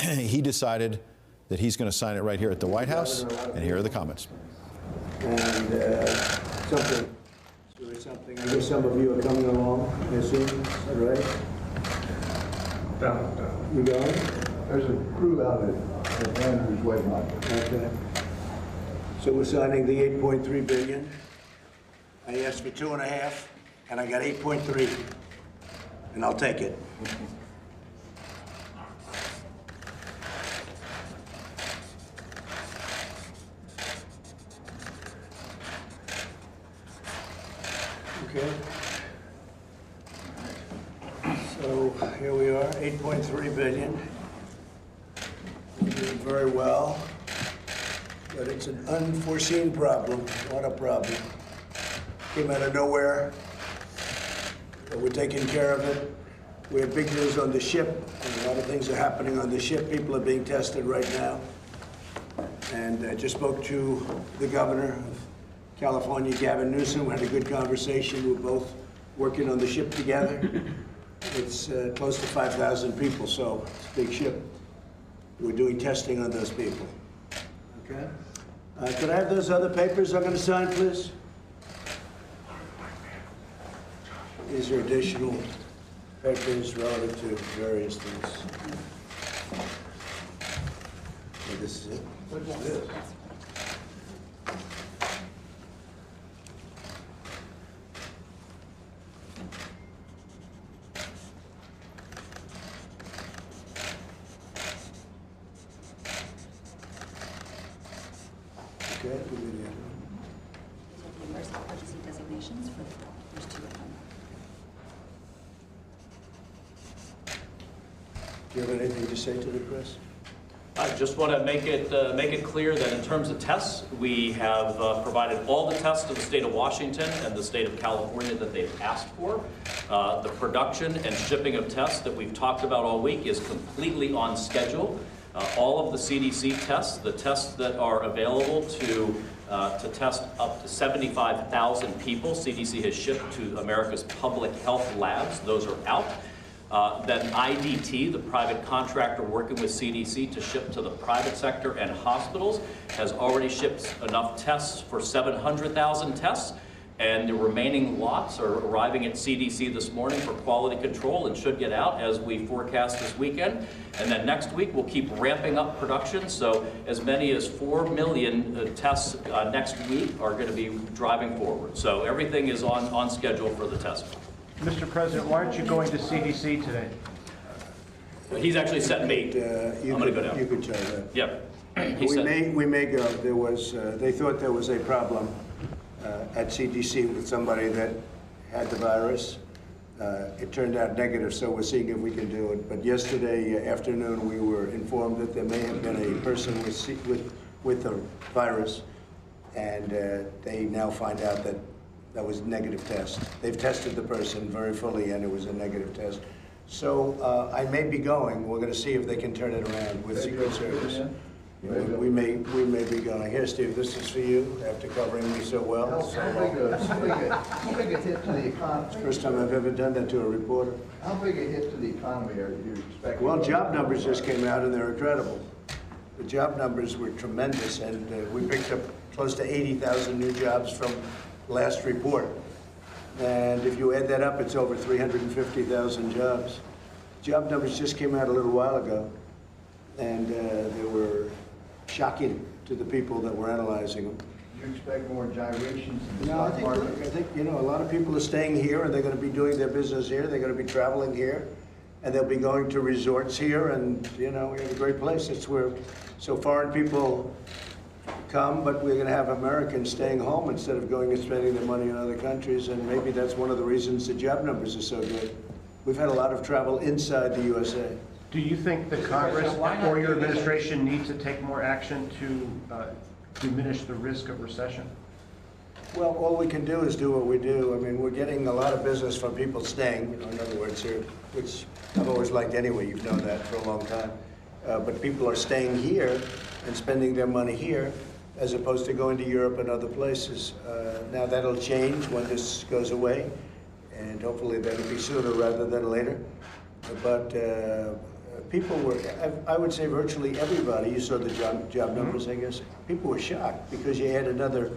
he decided that he's going to sign it right here at the White House, and here are the comments. And something, I guess some of you are coming along, I assume, is that right? No. You going? There's a crew out at Andrews waiting on you. Okay. So we're signing the 8.3 billion. I asked for 2.5, and I got 8.3, and I'll take it. Okay. So here we are, 8.3 billion. We're doing very well, but it's an unforeseen problem. What a problem. Came out of nowhere, but we're taking care of it. We have big news on the ship, and a lot of things are happening on the ship. People are being tested right now. And I just spoke to the governor of California, Gavin Newsom. We had a good conversation. We're both working on the ship together. It's close to 5,000 people, so it's a big ship. We're doing testing on those people. Okay? Could I have those other papers I'm going to sign, please? These are additional papers relative to various things. Okay, this is it. What's this? Okay, give me the other one. These are the emergency designations for there's two of them. Do you have anything to say to the press? I just want to make it clear that in terms of tests, we have provided all the tests to the state of Washington and the state of California that they've asked for. The production and shipping of tests that we've talked about all week is completely on schedule. All of the CDC tests, the tests that are available to test up to 75,000 people, CDC has shipped to America's public health labs. Those are out. Then IDT, the private contractor working with CDC to ship to the private sector and hospitals, has already shipped enough tests for 700,000 tests. And the remaining lots are arriving at CDC this morning for quality control and should get out as we forecast this weekend. And then next week, we'll keep ramping up production. So as many as 4 million tests next week are going to be driving forward. So everything is on schedule for the testing. Mr. President, why aren't you going to CDC today? He's actually sent me. I'm going to go down. You could tell that. Yep. He We may go. There was, they thought there was a problem at CDC with somebody that had the virus. It turned out negative, so we're seeing if we can do it. But yesterday afternoon, we were informed that there may have been a person with the virus, and they now find out that that was a negative test. They've tested the person very fully, and it was a negative test. So I may be going. We're going to see if they can turn it around with Secret Service. We may be going. Here, Steve, this is for you, after covering me so well. How big a hit to the economy? It's the first time I've ever done that to a reporter. How big a hit to the economy are you expecting? Well, job numbers just came out, and they're incredible. The job numbers were tremendous, and we picked up close to 80,000 new jobs from last report. And if you add that up, it's over 350,000 jobs. Job numbers just came out a little while ago, and they were shocking to the people that were analyzing them. Do you expect more gyrations in the No, I stock think, market? look, I think, you know, a lot of people are staying here, and they're going to be doing their business here. They're going to be traveling here, and they'll be going to resorts here, and, you know, we have a great place. It's where, so foreign people come, but we're going to have Americans staying home instead of going and spending their money in other countries, and maybe that's one of the reasons the job numbers are so good. We've had a lot of travel inside the USA. Do you think the Congress or your administration needs to take more action to diminish the risk of recession? Well, all we can do is do what we do. I mean, we're getting a lot of business from people staying, you know, in other words here, which I've always liked anyway. You've known that for a long time. But people are staying here and spending their money here as opposed to going to Europe and other places. Now that'll change when this goes away, and hopefully that'll be sooner rather than later. But people were, I would say virtually everybody, you saw the job numbers, I guess, people were shocked because you had another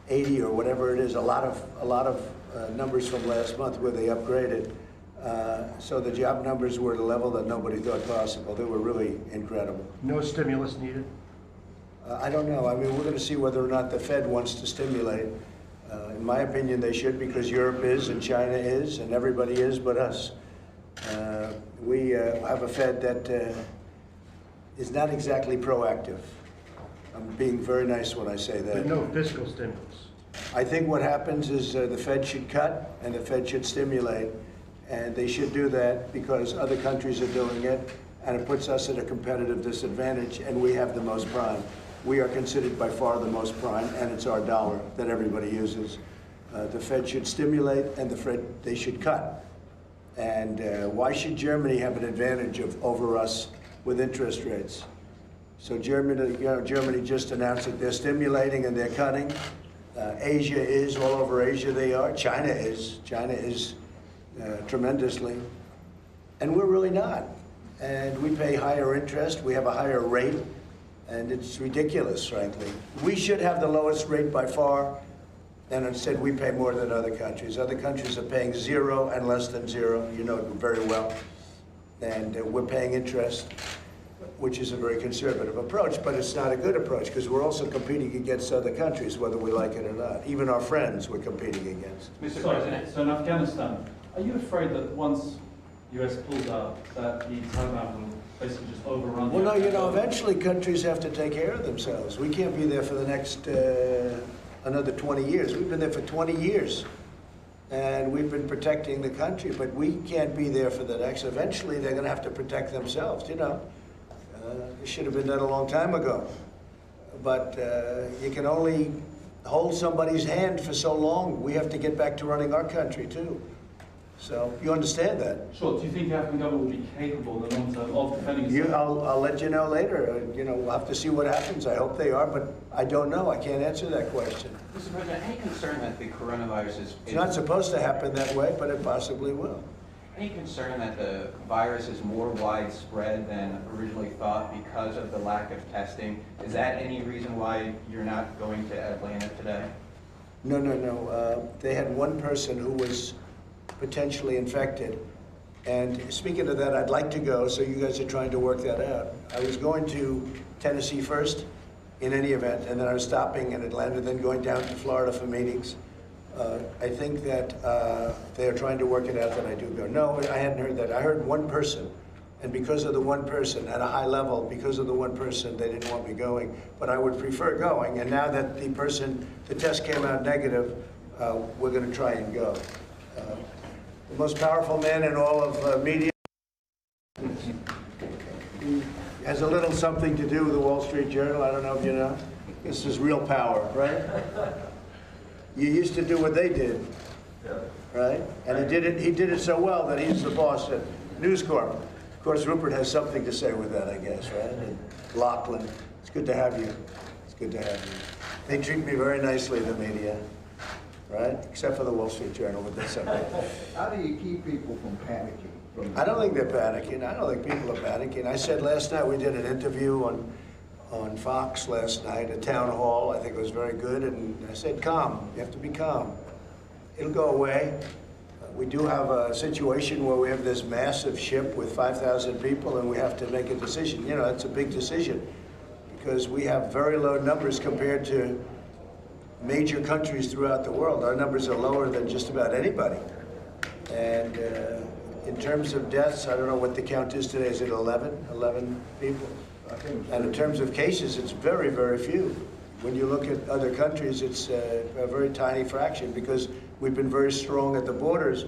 80 or whatever it is, a lot of numbers from last month where they upgraded. So the job numbers were at a level that nobody thought possible. They were really incredible. No stimulus needed? I don't know. I mean, we're going to see whether or not the Fed wants to stimulate. In my opinion, they should, because Europe is and China is and everybody is but us. We have a Fed that is not exactly proactive. I'm being very nice when I say that. But no fiscal stimulus? I think what happens is the Fed should cut and the Fed should stimulate, and they should do that because other countries are doing it, and it puts us at a competitive disadvantage, and we have the most prime. We are considered by far the most prime, and it's our dollar that everybody uses. The Fed should stimulate, and they should cut. And why should Germany have an advantage over us with interest rates? So Germany just announced that they're stimulating and they're cutting. Asia is, all over Asia they are. China is tremendously. And we're really not. And we pay higher interest, we have a higher rate, and it's ridiculous, frankly. We should have the lowest rate by far, and instead we pay more than other countries. Other countries are paying 0 and less than 0, you know it very well. And we're paying interest, which is a very conservative approach, but it's not a good approach because we're also competing against other countries, whether we like it or not. Even our friends we're competing against. Mr. President, so in Afghanistan, are you afraid that once US pulls out, that the Taliban will basically just overrun? Well, no, you know, eventually countries have to take care of themselves. We can't be there for the next another 20 years. We've been there for 20 years, and we've been protecting the country, but we can't be there for the next. Eventually, they're going to have to protect themselves, you know. It should have been done a long time ago. But you can only hold somebody's hand for so long. We have to get back to running our country, too. So you understand that. Sure. Do you think the Afghan government will be capable in the long term of defending itself? I'll let you know later. You know, we'll have to see what happens. I hope they are, but I don't know. I can't answer that question. Mr. President, any concern that the coronavirus is... It's not supposed to happen that way, but it possibly will. Any concern that the virus is more widespread than originally thought because of the lack of testing? Is that any reason why you're not going to Atlanta today? No. They had one person who was potentially infected. And speaking of that, I'd like to go, so you guys are trying to work that out. I was going to Tennessee first, in any event, and then I was stopping in Atlanta, then going down to Florida for meetings. I think that they're trying to work it out that I do go. No, I hadn't heard that. I heard one person, and because of the one person, at a high level, because of the one person, they didn't want me going. But I would prefer going, and now that the test came out negative, we're going to try and go. The most powerful man in all of media has a little something to do with the Wall Street Journal. I don't know if you know. This is real power, right? You used to do what they did, right? And he did it so well that he's the boss at News Corp. Of course, Rupert has something to say with that, I guess, right? And Lachlan, it's good to have you. It's good to have you. They treat me very nicely, the media. Right? Except for the Wall Street Journal, but that's okay. How do you keep people from panicking? I don't think they're panicking. I don't think people are panicking. I said last night, we did an interview on Fox last night, a town hall. I think it was very good. And I said, calm. You have to be calm. It'll go away. We do have a situation where we have this massive ship with 5,000 people, and we have to make a decision. You know, it's a big decision because we have very low numbers compared to major countries throughout the world. Our numbers are lower than just about anybody. And in terms of deaths, I don't know what the count is today. Is it 11? 11 people? And in terms of cases, it's very, very few. When you look at other countries, it's a very tiny fraction because we've been very strong at the borders.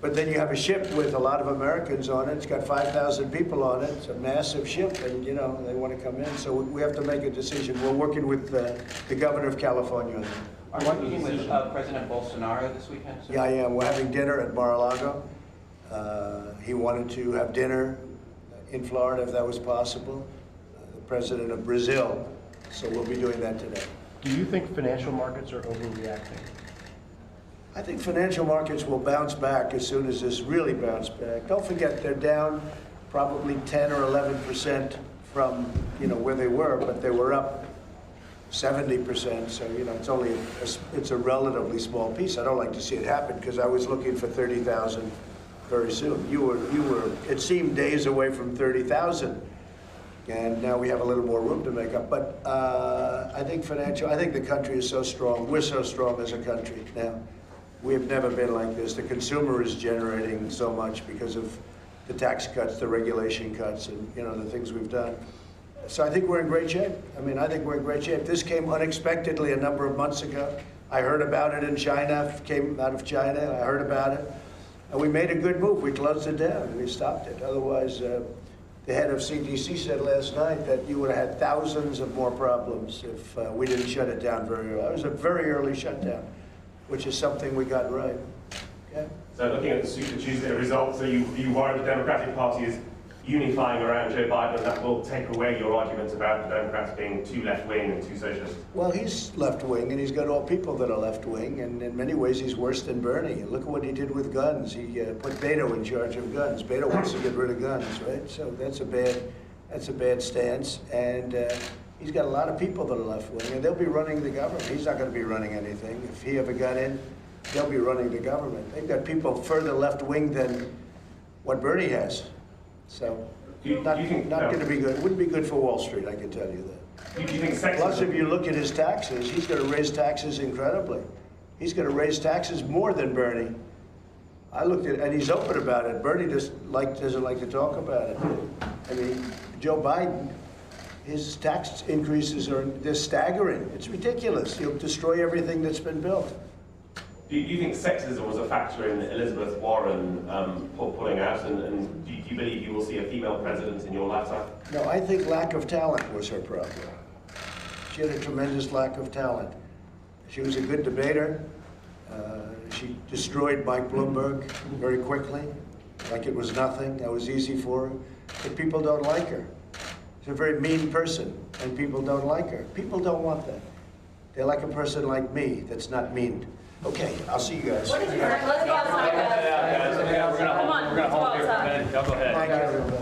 But then you have a ship with a lot of Americans on it. It's got 5,000 people on it. It's a massive ship, and you know they want to come in. So we have to make a decision. We're working with the governor of California on that. Are you meeting with President Bolsonaro this weekend, sir? Yeah, I am. We're having dinner at Mar-a-Lago. He wanted to have dinner in Florida if that was possible. The president of Brazil. So we'll be doing that today. Do you think financial markets are overreacting? I think financial markets will bounce back as soon as this really bounce back. Don't forget, they're down probably 10 or 11% from, where they were, but they were up 70%, so, it's only, it's a relatively small piece. I don't like to see it happen, because I was looking for 30,000 very soon. You were, it seemed days away from 30,000, and now we have a little more room to make up. But I think the country is so strong. We're so strong as a country now. We have never been like this. The consumer is generating so much because of the tax cuts, the regulation cuts, and, the things we've done. So I think we're in great shape. I think we're in great shape. This came unexpectedly a number of months ago. I heard about it in China, came out of China, I heard about it. And we made a good move. We closed it down, we stopped it. Otherwise, the head of CDC said last night that you would have had thousands of more problems if we didn't shut it down very early. It was a very early shutdown, which is something we got right. Okay? So looking at the Super Tuesday results, so you worry the Democratic Party is unifying around Joe Biden, and that will take away your arguments about the Democrats being too left-wing and too socialist? Well, he's left-wing, and he's got all people that are left-wing, and in many ways he's worse than Bernie. Look at what he did with guns. He put Beto in charge of guns. Beto wants to get rid of guns, right? So that's a bad stance, and he's got a lot of people that are left-wing, and they'll be running the government. He's not going to be running anything. If he ever got in, they'll be running the government. They've got people further left-wing than what Bernie has. So, not going to be good. It wouldn't be good for Wall Street, I can tell you that. Do you think sexism? Plus, if you look at his taxes, he's going to raise taxes incredibly. He's going to raise taxes more than Bernie. I looked at, and he's open about it. Bernie doesn't like to talk about it. Joe Biden, his tax increases they're staggering. It's ridiculous. He'll destroy everything that's been built. Do you think sexism was a factor in Elizabeth Warren pulling out, and do you believe you will see a female president in your lifetime? No, I think lack of talent was her problem. She had a tremendous lack of talent. She was a good debater. She destroyed Mike Bloomberg very quickly, like it was nothing. That was easy for her. But people don't like her. She's a very mean person, and people don't like her. People don't want that. They like a person like me that's not mean. Okay, I'll see you guys. Let's go outside, guys. We're going to hold here for a minute. Y'all go ahead. Thank you, everybody.